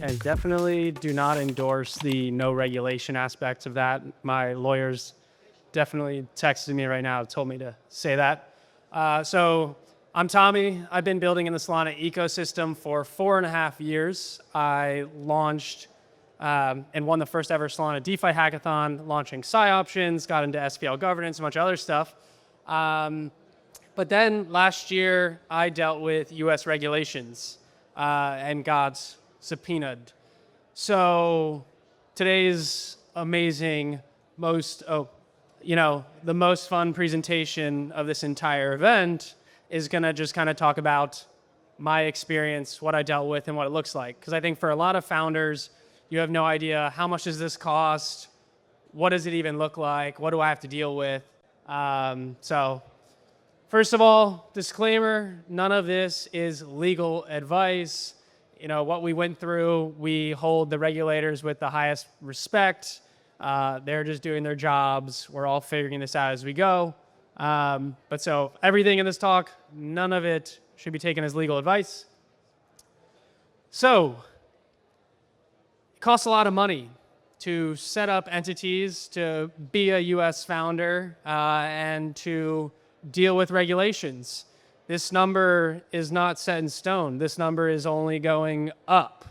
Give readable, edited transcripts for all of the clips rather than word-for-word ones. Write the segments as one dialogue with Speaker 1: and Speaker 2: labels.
Speaker 1: And definitely do not endorse the no regulation aspects of that. My lawyers definitely texted me right now, told me to say that. So I'm Tommy. I've been building in the Solana ecosystem for 4.5 years. I launched and won the first ever Solana DeFi hackathon, launching Psi options, got into SPL governance, a bunch of other stuff. But then last year, I dealt with US regulations and got subpoenaed. So today's amazing, the most fun presentation of this entire event is gonna just kind of talk about my experience, what I dealt with, and what it looks like. Because I think for a lot of founders, you have no idea how much does this cost, what does it even look like, what do I have to deal with? So first of all, disclaimer, none of this is legal advice. You know, what we went through, we hold the regulators with the highest respect. They're just doing their jobs. We're all figuring this out as we go. But so everything in this talk, none of it should be taken as legal advice. So it costs a lot of money to set up entities, to be a US founder, and to deal with regulations. This number is not set in stone. This number is only going up.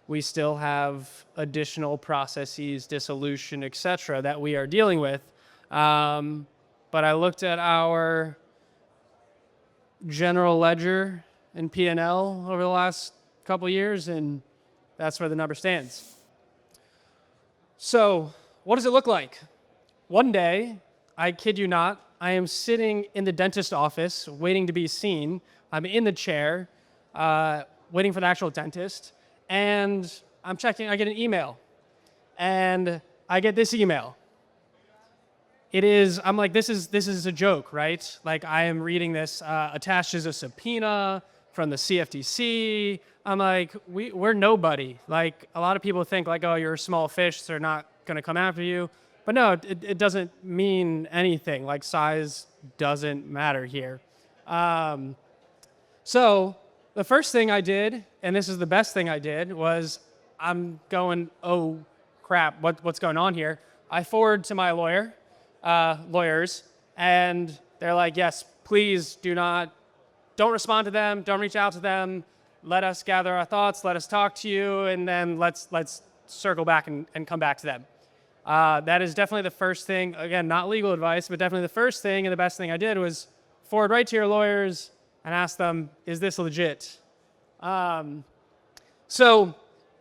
Speaker 1: We still have additional processes, dissolution, et cetera, that we are dealing with. But I looked at our general ledger and P&L over the last couple years, and that's where the number stands. So what does it look like? One day, I kid you not, I am sitting in the dentist office waiting to be seen. I'm in the chair waiting for the actual dentist, and I'm checking, I get an email, and I get this email. I'm like, this is a joke, right? Like, I am reading this, attached is a subpoena from the CFTC. I'm like, we're nobody. Like, a lot of people think like, oh, you're a small fish, so they're not gonna come after you. But no, it doesn't mean anything. Like, size doesn't matter here. So the first thing I did, and this is the best thing I did, was I'm going, oh crap, what's going on here? I forward to my lawyers, and they're like, yes, please don't respond to them, don't reach out to them, let us gather our thoughts, let us talk to you, and then let's circle back and come back to them. That is definitely the first thing, again, not legal advice, but definitely the first thing and the best thing I did was forward right to your lawyers and ask them, is this legit? So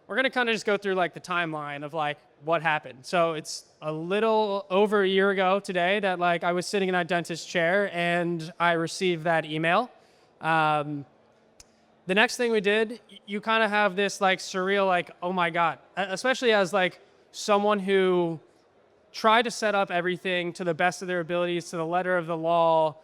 Speaker 1: we're gonna kind of just go through like the timeline of like what happened. So it's a little over a year ago today that like I was sitting in that dentist chair and I received that email. The next thing we did, you kind of have this like surreal, like, oh my God, especially as like someone who tried to set up everything to the best of their abilities, to the letter of the law,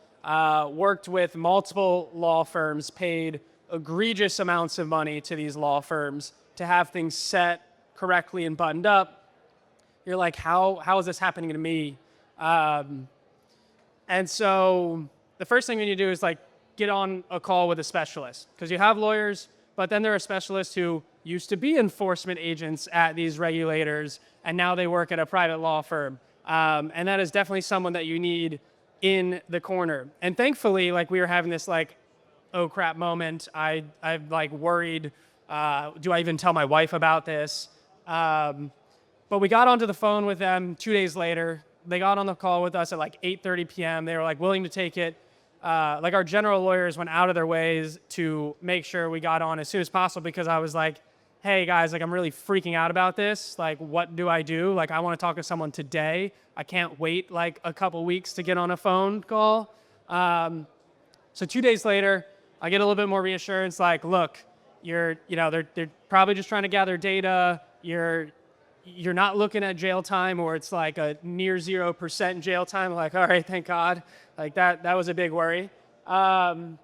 Speaker 1: worked with multiple law firms, paid egregious amounts of money to these law firms to have things set correctly and buttoned up. You're like, how is this happening to me? And so the first thing you need to do is like get on a call with a specialist, because you have lawyers, but then there are specialists who used to be enforcement agents at these regulators, and now they work at a private law firm. And that is definitely someone that you need in the corner. And thankfully, like, we were having this like, oh crap moment. I'm like worried, do I even tell my wife about this? But we got onto the phone with them 2 days later. They got on the call with us at like 8:30 p.m. They were like willing to take it. Like, our general lawyers went out of their ways to make sure we got on as soon as possible, because I was like, hey guys, like, I'm really freaking out about this. Like, what do I do? Like, I want to talk to someone today. I can't wait like a couple weeks to get on a phone call. So 2 days later, I get a little bit more reassurance. Like, look, they're probably just trying to gather data. You're not looking at jail time, or it's like a near 0% jail time. Like, all right, thank God. Like, that was a big worry. And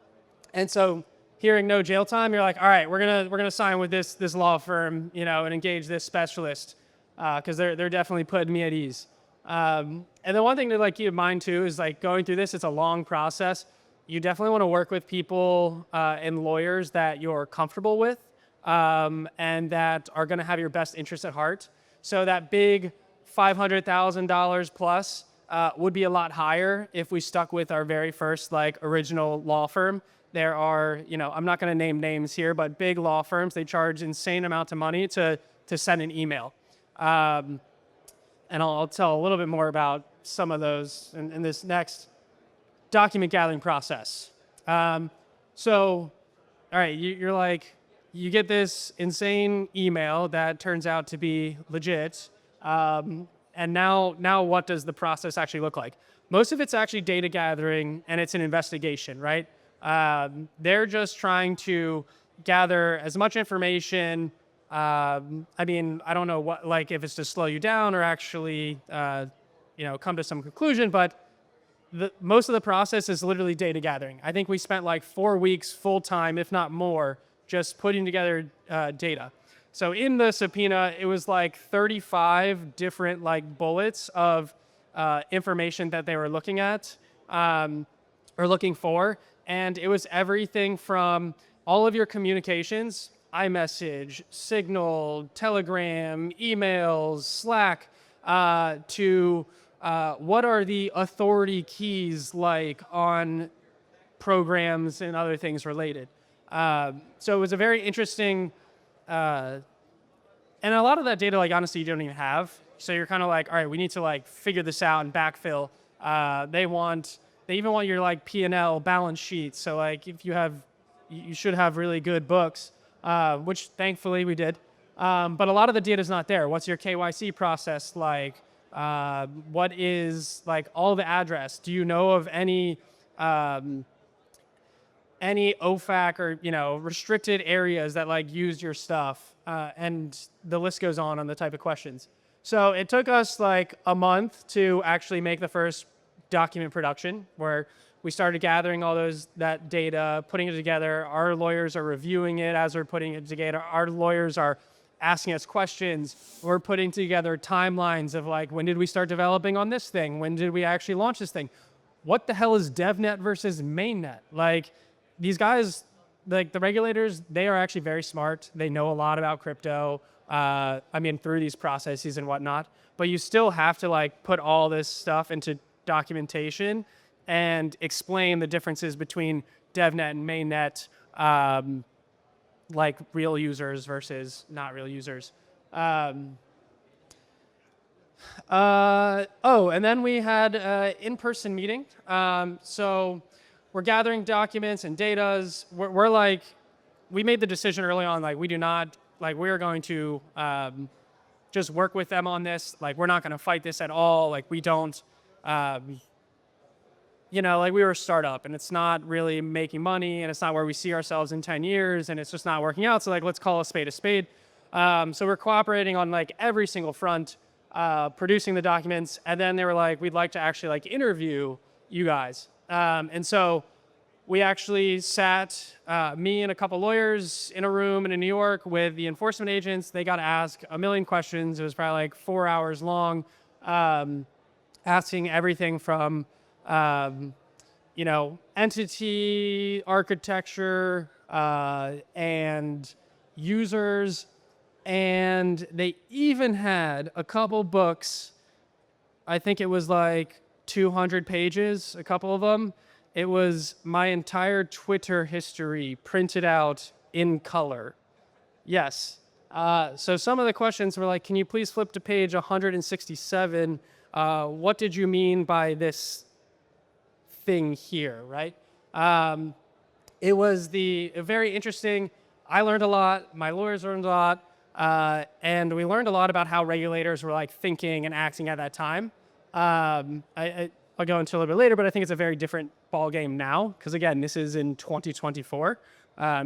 Speaker 1: so hearing no jail time, you're like, all right, we're gonna sign with this law firm, and engage this specialist, because they're definitely putting me at ease. And the one thing to like keep in mind too is like going through this, it's a long process. You definitely want to work with people and lawyers that you're comfortable with. and that are going to have your best interest at heart. So that big $500,000 plus would be a lot higher if we stuck with our very first like original law firm. There are, I'm not going to name names here, but big law firms, they charge insane amounts of money to send an email. And I'll tell a little bit more about some of those in this next document gathering process. So, all right, you're like, you get this insane email that turns out to be legit. And now what does the process actually look like? Most of it's actually data gathering and it's an investigation, right? They're just trying to gather as much information. I don't know what, like if it's to slow you down or actually, come to some conclusion, but most of the process is literally data gathering. I think we spent like 4 weeks full time, if not more, just putting together data. So in the subpoena, it was like 35 different like bullets of information that they were looking at or looking for. And it was everything from all of your communications, iMessage, Signal, Telegram, emails, Slack, to what are the authority keys like on programs and other things related. So it was a very interesting, and a lot of that data, like honestly, you don't even have. So you're kind of like, all right, we need to like figure this out and backfill. They even want your like P&L balance sheet. So like if you should have really good books, which thankfully we did. But a lot of the data is not there. What's your KYC process like? What is like all the address? Do you know of any OFAC or restricted areas that like use your stuff? And the list goes on the type of questions. So it took us like a month to actually make the first document production, where we started gathering all that data, putting it together. Our lawyers are reviewing it as we're putting it together. Our lawyers are asking us questions. We're putting together timelines of like, when did we start developing on this thing? When did we actually launch this thing? What the hell is DevNet versus mainnet? Like these guys, like the regulators, they are actually very smart. They know a lot about crypto. Through these processes and whatnot, but you still have to like put all this stuff into documentation and explain the differences between DevNet and mainnet, like real users versus not real users. And then we had an in-person meeting. So we're gathering documents and datas. We made the decision early on, like we're going to just work with them on this. Like we're not going to fight this at all. Like we don't, we were a startup and it's not really making money and it's not where we see ourselves in 10 years and it's just not working out. So like, let's call a spade a spade. So we're cooperating on like every single front, producing the documents. And then they were like, we'd like to actually like interview you guys. And so we actually sat, me and a couple lawyers in a room in New York with the enforcement agents. They got to ask a million questions. It was probably like 4 hours long, asking everything from, entity architecture and users. And they even had a couple books. I think it was like 200 pages, a couple of them. It was my entire Twitter history printed out in color. Yes. So some of the questions were like, can you please flip to page 167? What did you mean by this thing here, right? It was very interesting. I learned a lot. My lawyers learned a lot. And we learned a lot about how regulators were like thinking and acting at that time. I'll go into a little bit later, but I think it's a very different ball game now, because again, this is in 2024,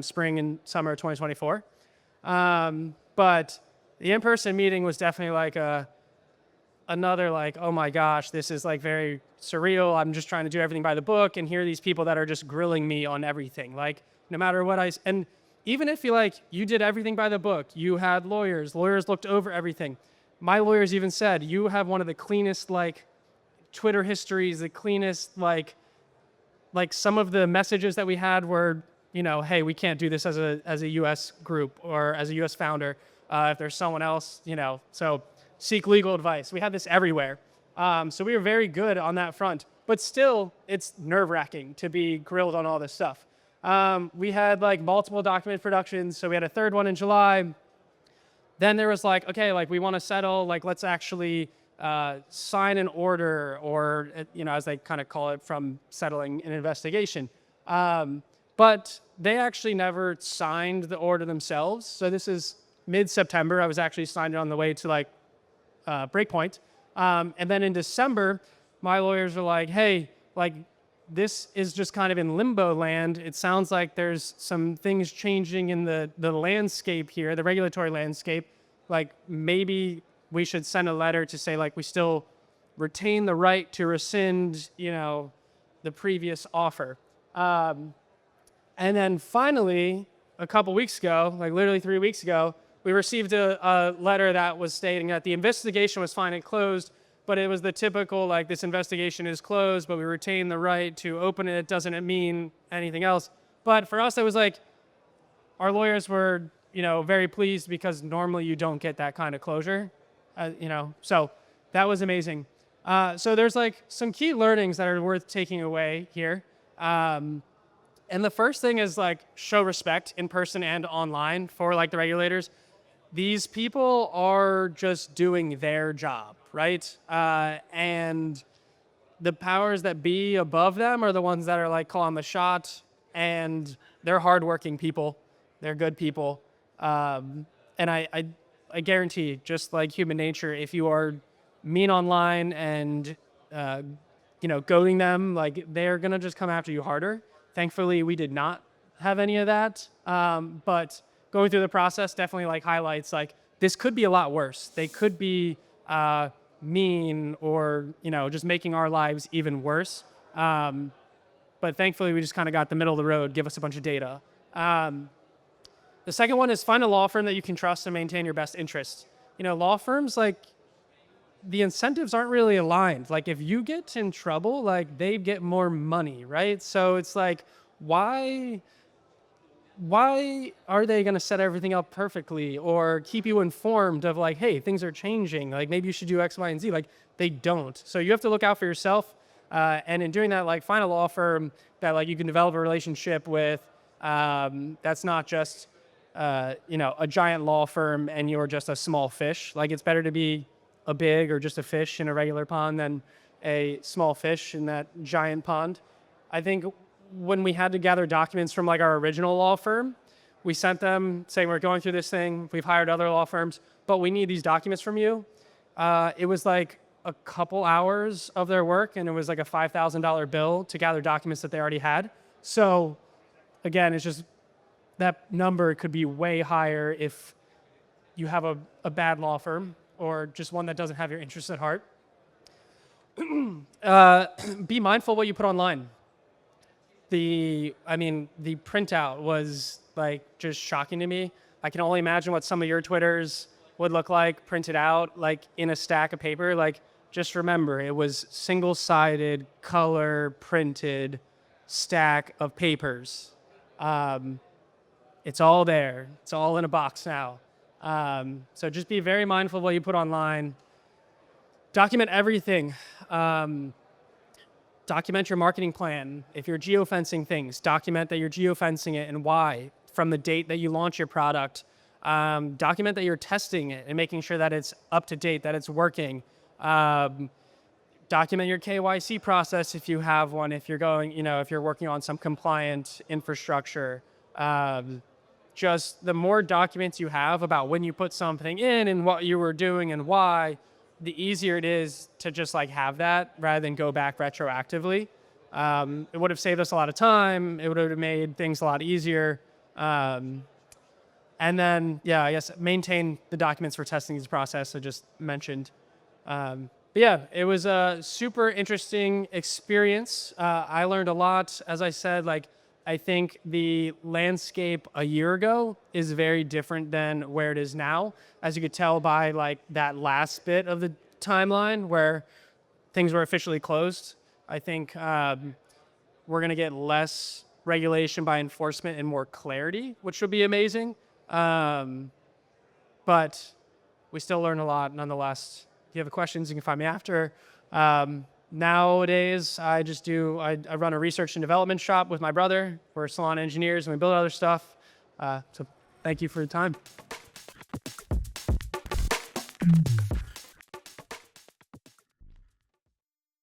Speaker 1: spring and summer 2024. But the in-person meeting was definitely like another like, oh my gosh, this is like very surreal. I'm just trying to do everything by the book, and here are these people that are just grilling me on everything. Like no matter what and even if you did everything by the book, you had lawyers looked over everything. My lawyers even said, you have one of the cleanest like Twitter histories, the cleanest like some of the messages that we had were hey, we can't do this as a U.S. group or as a U.S. founder. If there's someone else, so seek legal advice. We had this everywhere. So we were very good on that front. But still, it's nerve-wracking to be grilled on all this stuff. We had like multiple document productions. So we had a third one in July. Then there was like, okay, like we want to settle, like let's actually sign an order, or, as they kind of call it, from settling an investigation. But they actually never signed the order themselves. So this is mid-September. I was actually signed on the way to like breakpoint. And then in December, my lawyers were like, hey, like this is just kind of in limbo land. It sounds like there's some things changing in the landscape here, the regulatory landscape. Like maybe we should send a letter to say like we still retain the right to rescind, the previous offer. And then finally, a couple weeks ago, like literally 3 weeks ago, we received a letter that was stating that the investigation was finally closed, but it was the typical, like, this investigation is closed, but we retain the right to open it. It doesn't mean anything else. But for us, it was like, our lawyers were, very pleased because normally you don't get that kind of closure, so that was amazing. So there's like some key learnings that are worth taking away here. And the first thing is like show respect in person and online for like the regulators. These people are just doing their job, right? And the powers that be above them are the ones that are like calling the shot, and they're hardworking people. They're good people. And I guarantee, just like human nature, if you are mean online and, goading them, like they're going to just come after you harder. Thankfully, we did not have any of that. But going through the process definitely like highlights like this could be a lot worse. They could be mean or, just making our lives even worse. But thankfully, we just kind of got the middle of the road, give us a bunch of data. The second one is find a law firm that you can trust and maintain your best interests. Law firms, like, the incentives aren't really aligned. Like, if you get in trouble, like, they get more money, right? So it's like, why are they going to set everything up perfectly or keep you informed of like, hey, things are changing, like maybe you should do X, Y, and Z? Like, they don't. So you have to look out for yourself. And in doing that, like, find a law firm that like you can develop a relationship with. That's not just a giant law firm and you're just a small fish. Like, it's better to be a big or just a fish in a regular pond than a small fish in that giant pond. I think when we had to gather documents from like our original law firm, we sent them saying we're going through this thing, we've hired other law firms, but we need these documents from you. It was like a couple hours of their work, and it was like a $5,000 bill to gather documents that they already had. So again, it's just that number could be way higher if you have a bad law firm or just one that doesn't have your interests at heart. Be mindful what you put online. The printout was like just shocking to me. I can only imagine what some of your Twitters would look like printed out like in a stack of paper. Like, just remember, it was single-sided, color printed stack of papers. It's all there. It's all in a box now. So just be very mindful of what you put online. Document everything. Document your marketing plan. If you're geofencing things, document that you're geofencing it and why, from the date that you launch your product. Document that you're testing it and making sure that it's up to date, that it's working. Document your KYC process if you have one, if you're going, if you're working on some compliant infrastructure. Just the more documents you have about when you put something in and what you were doing and why, the easier it is to just like have that rather than go back retroactively. It would have saved us a lot of time. It would have made things a lot easier. And then, I guess maintain the documents for testing this process I just mentioned. But yeah, it was a super interesting experience. I learned a lot. As I said, like, I think the landscape a year ago is very different than where it is now, as you could tell by like that last bit of the timeline where things were officially closed. I think we're going to get less regulation by enforcement and more clarity, which would be amazing. But we still learn a lot nonetheless. If you have questions, you can find me after. Nowadays, I run a research and development shop with my brother. We're Solana engineers and we build other stuff. So thank you for your time.